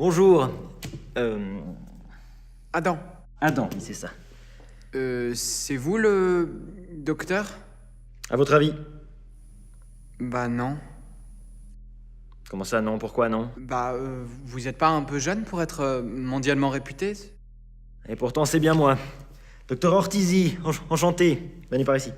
Bonjour. Adam, Adam, oui, c'est ça. c'est vous le docteur? À votre avis? Bah non. Comment ça, non? Pourquoi non? Bah, vous êtes pas un peu jeune pour être mondialement réputé? Et pourtant, c'est bien moi. Docteur Ortizi, enchanté. Venez par ici.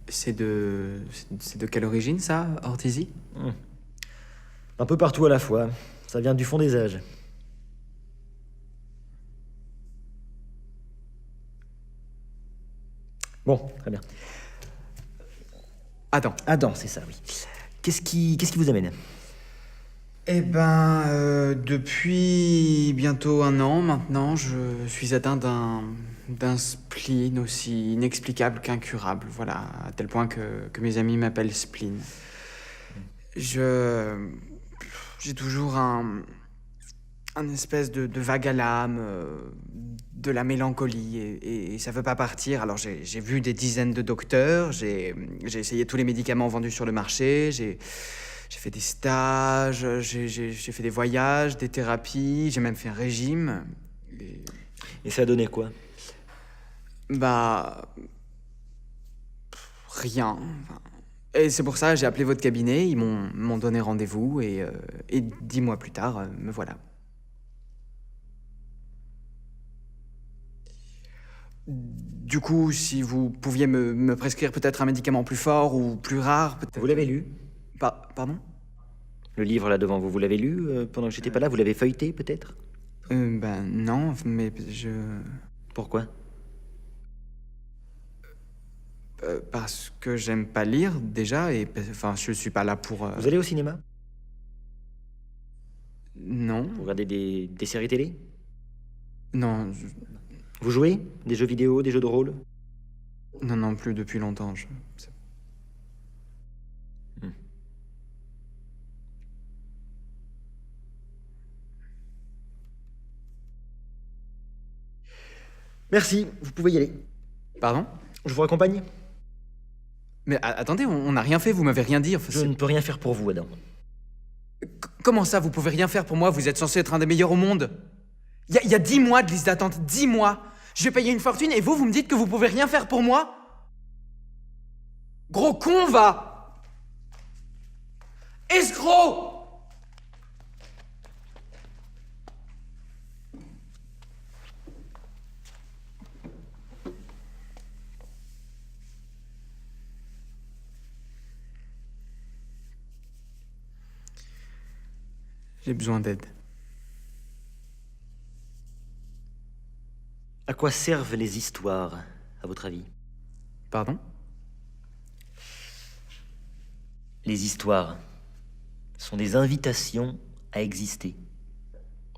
C'est de quelle origine, ça, Ortizi? Un peu partout à la fois. Ça vient du fond des âges. Bon, très bien. Adam, C'est ça, oui. Qu'est-ce qui vous amène? eh ben, depuis bientôt 1 an maintenant, je suis atteint d'un spleen aussi inexplicable qu'incurable. Voilà, à tel point que mes amis m'appellent spleen. J'ai toujours un espèce de vague à l'âme, de la mélancolie, et ça veut pas partir. Alors j'ai vu des dizaines de docteurs, j'ai essayé tous les médicaments vendus sur le marché, j'ai fait des stages, j'ai fait des voyages, des thérapies, j'ai même fait un régime. Et ça a donné quoi? Bah, rien. Enfin, et c'est pour ça que j'ai appelé votre cabinet, ils m'ont donné rendez-vous, et 10 mois plus tard, me voilà. Du coup, si vous pouviez me prescrire peut-être un médicament plus fort ou plus rare, peut-être... Vous l'avez lu? Pardon? Le livre là devant vous, vous l'avez lu pendant que j'étais pas là? Vous l'avez feuilleté peut-être? Ben non, mais Pourquoi? parce que j'aime pas lire, déjà, et... Enfin, je suis pas là pour... Vous allez au cinéma? Non. Vous regardez des séries télé? Non, Vous jouez? Des jeux vidéo, des jeux de rôle? non plus depuis longtemps, Merci, vous pouvez y aller. Pardon? Je vous raccompagne? Mais attendez, on n'a rien fait, vous m'avez rien dit. Enfin, Je ne peux rien faire pour vous, Adam. Comment ça, vous pouvez rien faire pour moi? Vous êtes censé être un des meilleurs au monde. Il y a 10 mois de liste d'attente, 10 mois. Je vais payer une fortune et vous me dites que vous pouvez rien faire pour moi? Gros con, va! Escroc! J'ai besoin d'aide. À quoi servent les histoires, à votre avis? Pardon? Les histoires sont des invitations à exister,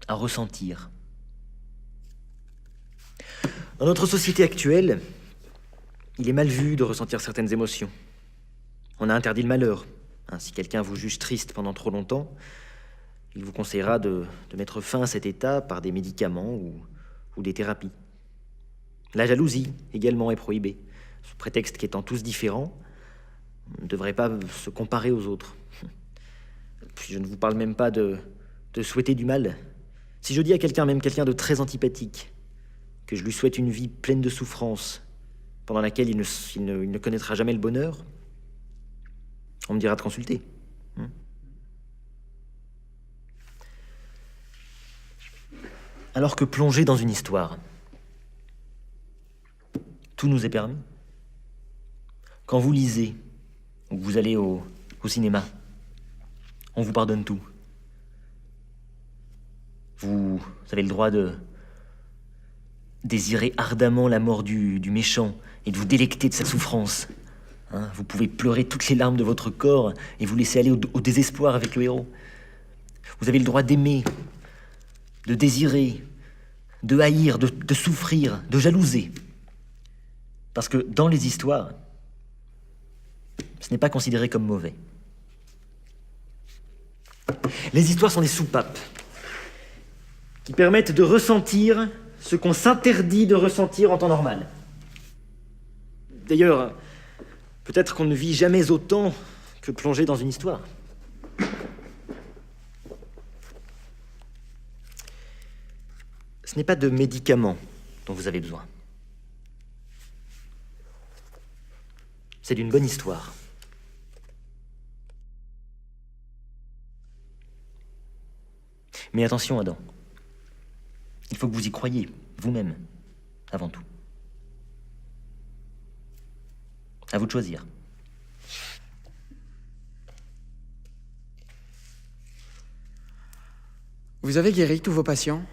à ressentir. Dans notre société actuelle, il est mal vu de ressentir certaines émotions. On a interdit le malheur. Si quelqu'un vous juge triste pendant trop longtemps, il vous conseillera de mettre fin à cet état par des médicaments ou des thérapies. La jalousie, également, est prohibée, sous prétexte qu'étant tous différents, on ne devrait pas se comparer aux autres. Puis je ne vous parle même pas de souhaiter du mal. Si je dis à quelqu'un, même quelqu'un de très antipathique, que je lui souhaite une vie pleine de souffrances, pendant laquelle il ne connaîtra jamais le bonheur, on me dira de consulter. Alors que plonger dans une histoire, tout nous est permis. Quand vous lisez, ou que vous allez au cinéma, on vous pardonne tout. Vous avez le droit de désirer ardemment la mort du méchant et de vous délecter de sa souffrance. Vous pouvez pleurer toutes les larmes de votre corps et vous laisser aller au désespoir avec le héros. Vous avez le droit d'aimer, de désirer, de haïr, de souffrir, de jalouser. Parce que dans les histoires, ce n'est pas considéré comme mauvais. Les histoires sont des soupapes. qui permettent de ressentir ce qu'on s'interdit de ressentir en temps normal. D'ailleurs, peut-être qu'on ne vit jamais autant que plongé dans une histoire. Ce n'est pas de médicaments dont vous avez besoin. C'est d'une bonne histoire. Mais attention, Adam. Il faut que vous y croyiez, vous-même, avant tout. À vous de choisir. Vous avez guéri tous vos patients?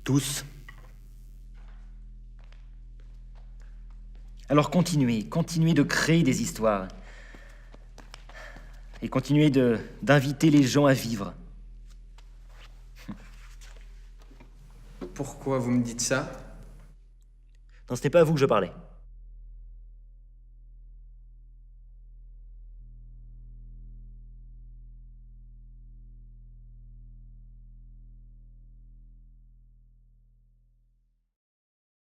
Tous. Alors continuez de créer des histoires. Et continuez d'inviter les gens à vivre. Pourquoi vous me dites ça? Non, ce n'est pas à vous que je parlais.